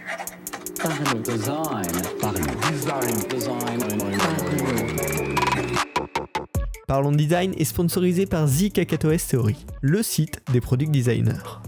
Parlons. Design. Parlons. Design. Design. Parlons Design est sponsorisé par The Kakatoes Theory, le site des product designers.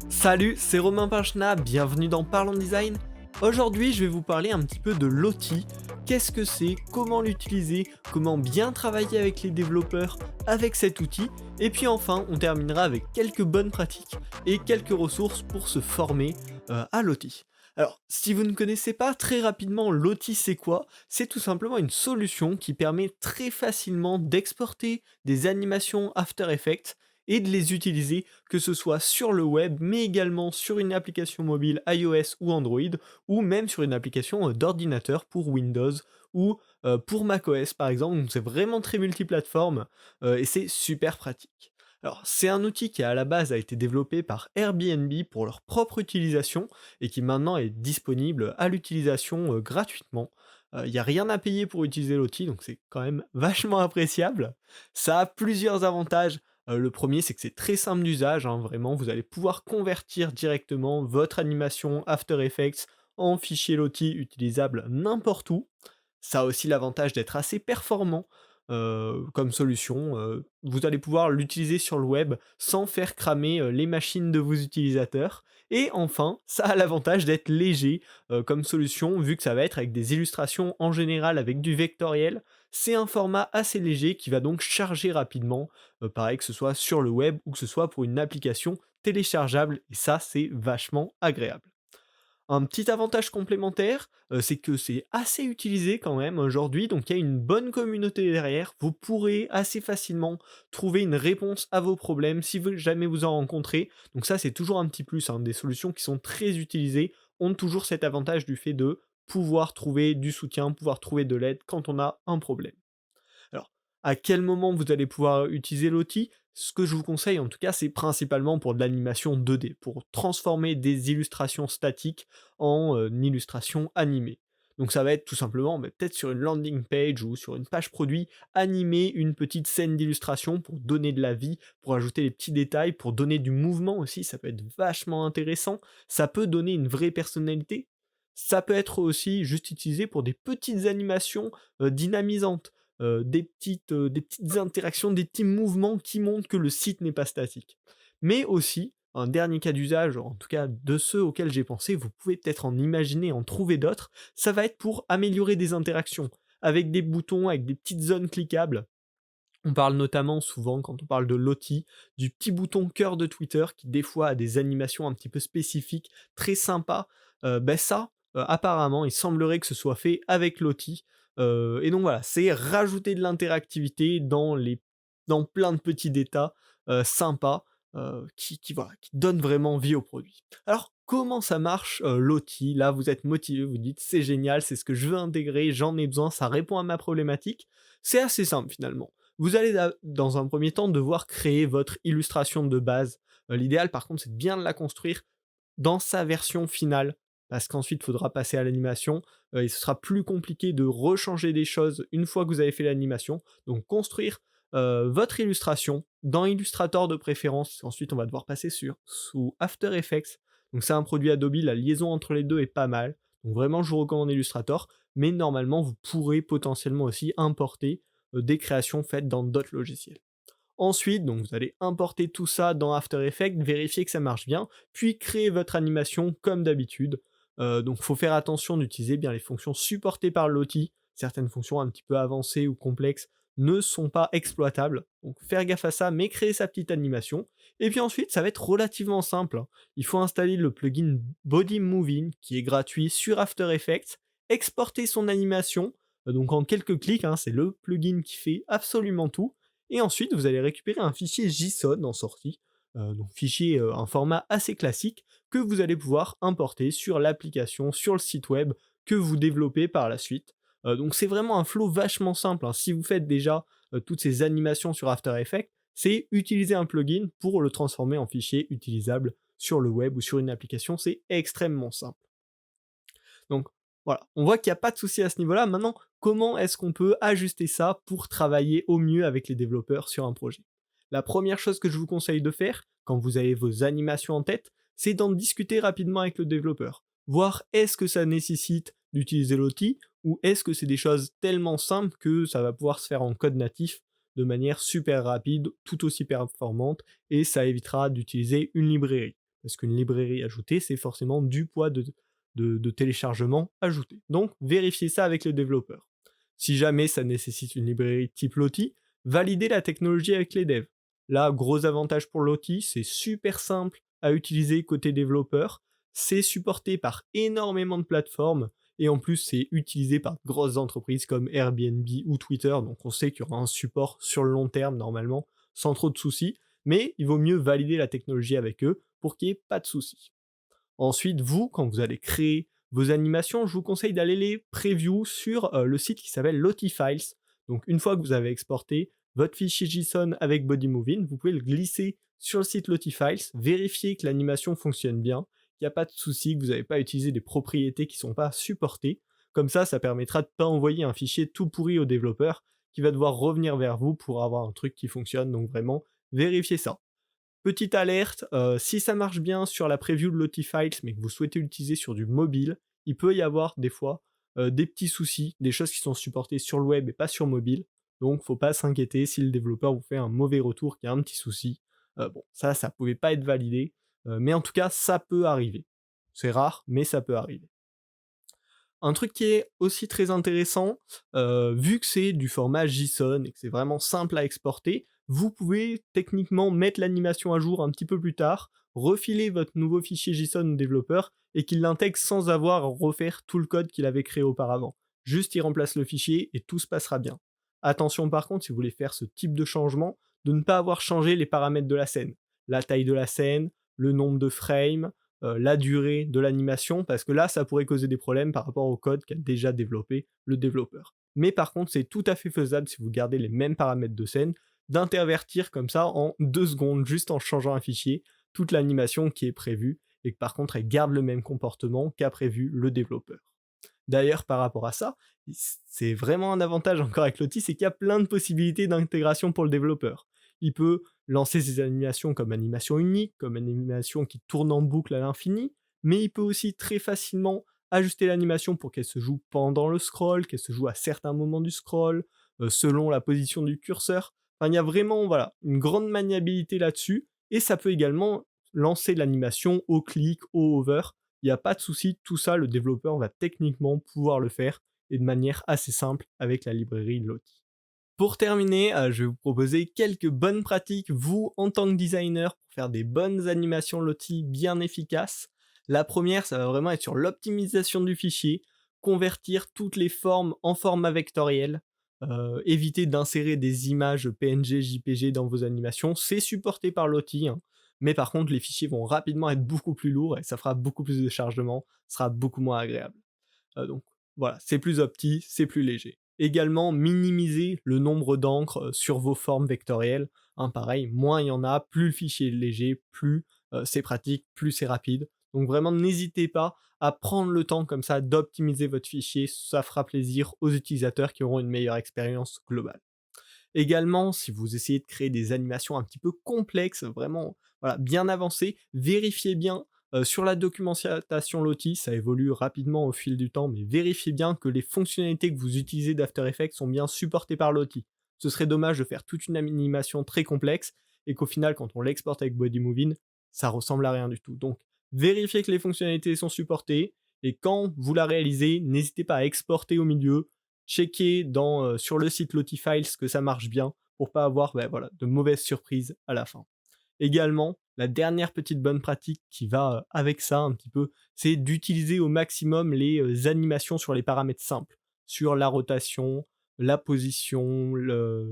Salut, c'est Romain Pinchna, bienvenue dans Parlons Design. Aujourd'hui, je vais vous parler un petit peu de l'outil. Qu'est-ce que c'est, comment l'utiliser, comment bien travailler avec les développeurs avec cet outil, et puis enfin, on terminera avec quelques bonnes pratiques et quelques ressources pour se former à l'outil. Alors, si vous ne connaissez pas très rapidement l'outil c'est quoi, c'est tout simplement une solution qui permet très facilement d'exporter des animations After Effects et de les utiliser que ce soit sur le web, mais également sur une application mobile iOS ou Android, ou même sur une application d'ordinateur pour Windows ou pour macOS par exemple. Donc c'est vraiment très multiplateforme et c'est super pratique. Alors c'est un outil qui à la base a été développé par Airbnb pour leur propre utilisation et qui maintenant est disponible à l'utilisation gratuitement. Il n'y a rien à payer pour utiliser l'outil, donc c'est quand même vachement appréciable. Ça a plusieurs avantages. Le premier, c'est que c'est très simple d'usage, hein, vraiment, vous allez pouvoir convertir directement votre animation After Effects en fichier Lottie utilisable n'importe où. Ça a aussi l'avantage d'être assez performant, comme solution, vous allez pouvoir l'utiliser sur le web sans faire cramer, les machines de vos utilisateurs et enfin, ça a l'avantage d'être léger, comme solution vu que ça va être avec des illustrations en général avec du vectoriel. C'est un format assez léger qui va donc charger rapidement, pareil que ce soit sur le web ou que ce soit pour une application téléchargeable et ça, c'est vachement agréable. Un petit avantage complémentaire, c'est que c'est assez utilisé quand même aujourd'hui, donc il y a une bonne communauté derrière. Vous pourrez assez facilement trouver une réponse à vos problèmes si jamais vous en rencontrez. Donc ça, c'est toujours un petit plus, hein. Des solutions qui sont très utilisées ont toujours cet avantage du fait de pouvoir trouver du soutien, pouvoir trouver de l'aide quand on a un problème. Alors, à quel moment vous allez pouvoir utiliser l'outil? Ce que je vous conseille en tout cas, c'est principalement pour de l'animation 2D, pour transformer des illustrations statiques en illustrations animées. Donc ça va être tout simplement, peut-être sur une landing page ou sur une page produit, animer une petite scène d'illustration pour donner de la vie, pour ajouter les petits détails, pour donner du mouvement aussi, ça peut être vachement intéressant, ça peut donner une vraie personnalité. Ça peut être aussi juste utilisé pour des petites animations dynamisantes, des petites interactions, des petits mouvements qui montrent que le site n'est pas statique. Mais aussi, un dernier cas d'usage, en tout cas de ceux auxquels j'ai pensé, vous pouvez peut-être en imaginer, en trouver d'autres, ça va être pour améliorer des interactions, avec des boutons, avec des petites zones cliquables. On parle notamment souvent, quand on parle de Lottie, du petit bouton cœur de Twitter qui des fois a des animations un petit peu spécifiques, très sympas. Ça, apparemment, il semblerait que ce soit fait avec Lottie. Et donc voilà, c'est rajouter de l'interactivité dans plein de petits détails sympas voilà, qui donnent vraiment vie au produit. Alors, comment ça marche Lottie? Là, vous êtes motivé, vous dites c'est génial, c'est ce que je veux intégrer, j'en ai besoin, ça répond à ma problématique. C'est assez simple finalement. Vous allez dans un premier temps devoir créer votre illustration de base. L'idéal par contre c'est de bien la construire dans sa version finale, parce qu'ensuite il faudra passer à l'animation, et ce sera plus compliqué de rechanger des choses une fois que vous avez fait l'animation. Donc construire votre illustration dans Illustrator de préférence, ensuite on va devoir passer sous After Effects. Donc c'est un produit Adobe, la liaison entre les deux est pas mal. Donc vraiment je vous recommande Illustrator, mais normalement vous pourrez potentiellement aussi importer des créations faites dans d'autres logiciels. Ensuite, donc vous allez importer tout ça dans After Effects, vérifier que ça marche bien, puis créer votre animation comme d'habitude. Donc il faut faire attention d'utiliser bien les fonctions supportées par l'outil. Certaines fonctions un petit peu avancées ou complexes ne sont pas exploitables. Donc faire gaffe à ça, mais créer sa petite animation. Et puis ensuite, ça va être relativement simple, hein. Il faut installer le plugin Body Moving qui est gratuit sur After Effects, exporter son animation, donc en quelques clics, hein, c'est le plugin qui fait absolument tout et ensuite, vous allez récupérer un fichier JSON en sortie, donc fichier, un format assez classique que vous allez pouvoir importer sur l'application, sur le site web que vous développez par la suite. Donc c'est vraiment un flow vachement simple, hein. Si vous faites déjà, toutes ces animations sur After Effects, c'est utiliser un plugin pour le transformer en fichier utilisable sur le web ou sur une application, c'est extrêmement simple. Donc voilà, on voit qu'il n'y a pas de souci à ce niveau-là. Maintenant, comment est-ce qu'on peut ajuster ça pour travailler au mieux avec les développeurs sur un projet? La première chose que je vous conseille de faire, quand vous avez vos animations en tête, c'est d'en discuter rapidement avec le développeur. Voir est-ce que ça nécessite d'utiliser l'outil ou est-ce que c'est des choses tellement simples que ça va pouvoir se faire en code natif de manière super rapide, tout aussi performante, et ça évitera d'utiliser une librairie. Parce qu'une librairie ajoutée, c'est forcément du poids de téléchargement ajouté. Donc, vérifiez ça avec le développeur. Si jamais ça nécessite une librairie type Lottie, validez la technologie avec les devs. Là, gros avantage pour Lottie, c'est super simple à utiliser côté développeur, c'est supporté par énormément de plateformes, et en plus c'est utilisé par de grosses entreprises comme Airbnb ou Twitter, donc on sait qu'il y aura un support sur le long terme normalement, sans trop de soucis, mais il vaut mieux valider la technologie avec eux pour qu'il n'y ait pas de soucis. Ensuite, vous, quand vous allez créer vos animations, je vous conseille d'aller les preview sur le site qui s'appelle Lottie-Files. Donc une fois que vous avez exporté votre fichier JSON avec BodyMovin, vous pouvez le glisser sur le site Lottie-Files, vérifier que l'animation fonctionne bien, qu'il n'y a pas de souci, que vous n'avez pas utilisé des propriétés qui ne sont pas supportées. Comme ça permettra de ne pas envoyer un fichier tout pourri au développeur qui va devoir revenir vers vous pour avoir un truc qui fonctionne. Donc vraiment, vérifiez ça. Petite alerte, si ça marche bien sur la preview de Lottie-Files, mais que vous souhaitez l'utiliser sur du mobile, il peut y avoir des fois des petits soucis, des choses qui sont supportées sur le web et pas sur mobile. Donc faut pas s'inquiéter si le développeur vous fait un mauvais retour, qu'il y a un petit souci. Bon, ça pouvait pas être validé, mais en tout cas, ça peut arriver. C'est rare, mais ça peut arriver. Un truc qui est aussi très intéressant, vu que c'est du format JSON et que c'est vraiment simple à exporter, vous pouvez techniquement mettre l'animation à jour un petit peu plus tard, refiler votre nouveau fichier JSON au développeur et qu'il l'intègre sans avoir à refaire tout le code qu'il avait créé auparavant. Juste il remplace le fichier et tout se passera bien. Attention par contre, si vous voulez faire ce type de changement, de ne pas avoir changé les paramètres de la scène. La taille de la scène, le nombre de frames, la durée de l'animation, parce que là, ça pourrait causer des problèmes par rapport au code qu'a déjà développé le développeur. Mais par contre, c'est tout à fait faisable si vous gardez les mêmes paramètres de scène, d'intervertir comme ça en 2 secondes, juste en changeant un fichier, toute l'animation qui est prévue, et que par contre, elle garde le même comportement qu'a prévu le développeur. D'ailleurs, par rapport à ça, c'est vraiment un avantage encore avec Lottie, c'est qu'il y a plein de possibilités d'intégration pour le développeur. Il peut lancer ses animations comme animation unique, comme animation qui tourne en boucle à l'infini, mais il peut aussi très facilement ajuster l'animation pour qu'elle se joue pendant le scroll, qu'elle se joue à certains moments du scroll, selon la position du curseur. Enfin, il y a vraiment une grande maniabilité là-dessus, et ça peut également lancer l'animation au clic, au hover. Il n'y a pas de souci, tout ça, le développeur va techniquement pouvoir le faire, et de manière assez simple avec la librairie Lottie. Pour terminer, je vais vous proposer quelques bonnes pratiques, vous, en tant que designer, pour faire des bonnes animations Lottie bien efficaces. La première, ça va vraiment être sur l'optimisation du fichier, convertir toutes les formes en format vectoriel, éviter d'insérer des images PNG, JPG dans vos animations, c'est supporté par Lottie, hein. Mais par contre, les fichiers vont rapidement être beaucoup plus lourds et ça fera beaucoup plus de chargement, sera beaucoup moins agréable. Donc voilà, c'est plus opti, c'est plus léger. Également, minimiser le nombre d'encres sur vos formes vectorielles. Hein, pareil, moins il y en a, plus le fichier est léger, plus c'est pratique, plus c'est rapide. Donc vraiment, n'hésitez pas à prendre le temps comme ça d'optimiser votre fichier, ça fera plaisir aux utilisateurs qui auront une meilleure expérience globale. Également, si vous essayez de créer des animations un petit peu complexes, vraiment bien avancées, vérifiez bien sur la documentation Lottie, ça évolue rapidement au fil du temps, mais vérifiez bien que les fonctionnalités que vous utilisez d'After Effects sont bien supportées par Lottie. Ce serait dommage de faire toute une animation très complexe et qu'au final, quand on l'exporte avec BodyMovin, ça ressemble à rien du tout. Donc, vérifiez que les fonctionnalités sont supportées et quand vous la réalisez, n'hésitez pas à exporter au milieu, checker sur le site Lottie-Files que ça marche bien pour pas avoir de mauvaises surprises à la fin. Également, la dernière petite bonne pratique qui va avec ça un petit peu, c'est d'utiliser au maximum les animations sur les paramètres simples, sur la rotation, la position,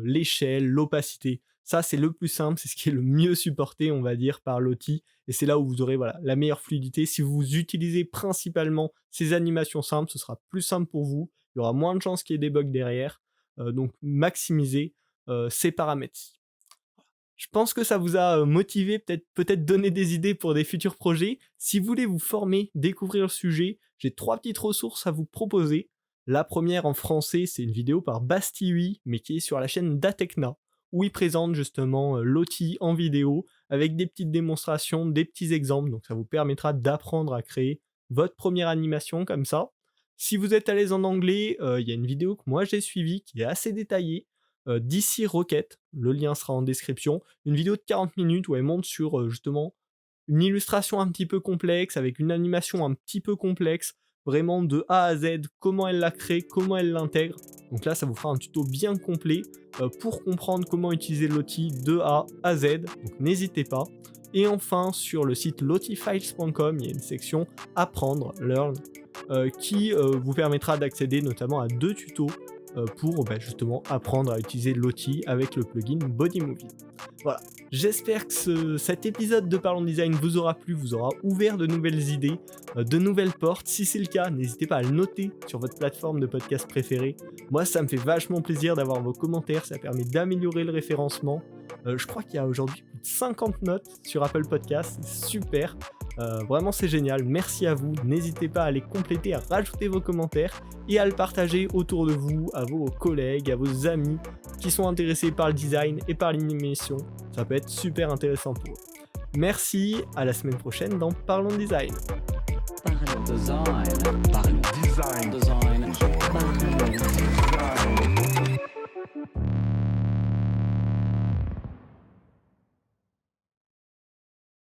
l'échelle, l'opacité. Ça, c'est le plus simple, c'est ce qui est le mieux supporté, on va dire, par Lottie, et c'est là où vous aurez la meilleure fluidité. Si vous utilisez principalement ces animations simples, ce sera plus simple pour vous, il y aura moins de chances qu'il y ait des bugs derrière, donc maximisez ces paramètres-ci. Je pense que ça vous a motivé, peut-être donné des idées pour des futurs projets. Si vous voulez vous former, découvrir le sujet, j'ai 3 petites ressources à vous proposer. La première en français, c'est une vidéo par Bastille, mais qui est sur la chaîne d'Atecna, où il présente justement l'outil en vidéo avec des petites démonstrations, des petits exemples. Donc ça vous permettra d'apprendre à créer votre première animation comme ça. Si vous êtes à l'aise en anglais, il y a une vidéo que moi j'ai suivie qui est assez détaillée, d'ici Rocket, le lien sera en description. Une vidéo de 40 minutes où elle monte sur justement une illustration un petit peu complexe, avec une animation un petit peu complexe, vraiment de A à Z, comment elle la crée, comment elle l'intègre. Donc là, ça vous fera un tuto bien complet pour comprendre comment utiliser l'outil de A à Z, donc n'hésitez pas. Et enfin, sur le site lotifiles.com, il y a une section Apprendre, Learn, qui vous permettra d'accéder notamment à 2 tutos pour justement apprendre à utiliser l'outil avec le plugin Bodymovie. Voilà, j'espère que cet épisode de Parlons Design vous aura plu, vous aura ouvert de nouvelles idées, de nouvelles portes. Si c'est le cas, n'hésitez pas à le noter sur votre plateforme de podcast préférée. Moi, ça me fait vachement plaisir d'avoir vos commentaires, ça permet d'améliorer le référencement. Je crois qu'il y a aujourd'hui plus de 50 notes sur Apple Podcast, c'est super. Vraiment c'est génial, merci à vous, n'hésitez pas à les compléter, à rajouter vos commentaires et à le partager autour de vous, à vos collègues, à vos amis qui sont intéressés par le design et par l'animation, ça peut être super intéressant pour eux. Merci, à la semaine prochaine dans Parlons Design. Parlons design. Parlons design. Design. Parlons design.